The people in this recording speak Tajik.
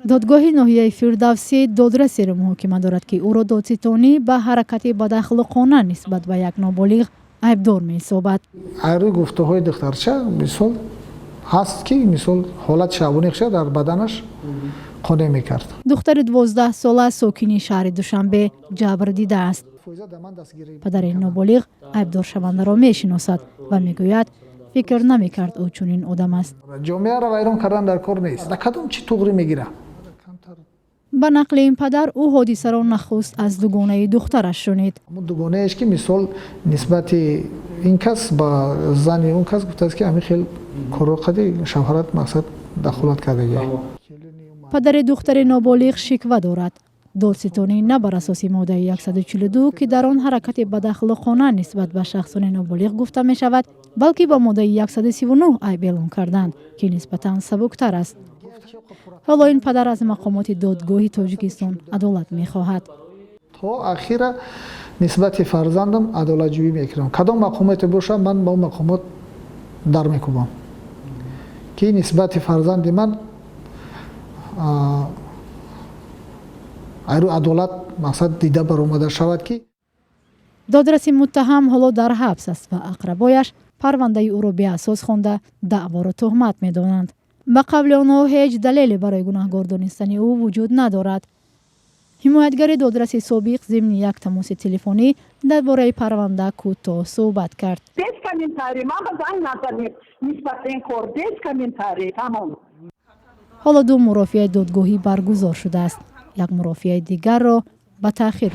додгоҳи ноҳияи фирдавсӣ додрасеро муҳокима дорад, ки ӯро додситонӣ ба ҳаракати бадахлоқона нисбат ба як ноболиғ айбдор меҳисобад. айрӯи гуфтаҳои духтарча мисол ҳаст, ки мисол ҳолати шабонихша дар баданаш қонеъ мекард. духтари 12 сола сокини шаҳри Душанбе ҷабр дидааст. падари ноболиғ айбдоршавандаро мешиносад ва мегӯяд фикр намекард ӯ чунин одам аст. ҷомеаро вайрон кардан дар кор нест. Да кадом чӣ туғри мегирад? ба нақли ин падар ӯ ҳодисаро нахуст аз дугонаи духтараш шунид. дугонаеш ки мисол нисбати ин кас ба зани он кас гуфтааст ки ами хел корро қади шавҳарат мақсад дахолат кардагӣ. падари духтари ноболиғ шиква дорад. додситонӣ на бар асоси моддаи 142 ки дар он ҳаракати бадахлоқона нисбат ба шахсони ноболиғ гуфта мешавад, балки ба моддаи 139 айб эълон карданд, ки нисбатан сабуктар аст. ҳоло ин падар аз мақомоти додгоҳи Тоҷикистон адолат мехоҳад. то ахира нисбати фарзандам адолатҷӯӣ мекардам. кадом мақомоте бошад, ман ба он мақомот дар мекӯбам, ки нисбати фарзанди ман айрӯ адолат мақсад дида баромада шавад. ки додраси муттаҳам ҳоло дар ҳабс аст ва ақрабояш парвандаи ӯро беасос хонда даъворо тӯҳмат медонанд. ба қавли онҳо ҳеҷ далеле барои гунаҳгор донистани ӯ вуҷуд надорад. ҳимоятгари додраси собиқ зимни як тамоси телефонӣ дар бораи парванда кӯтоҳ суҳбат кард. ҳоло ду мурофиаи додгоҳӣ баргузор шудааст. як мурофиаи дигарро ба таъхир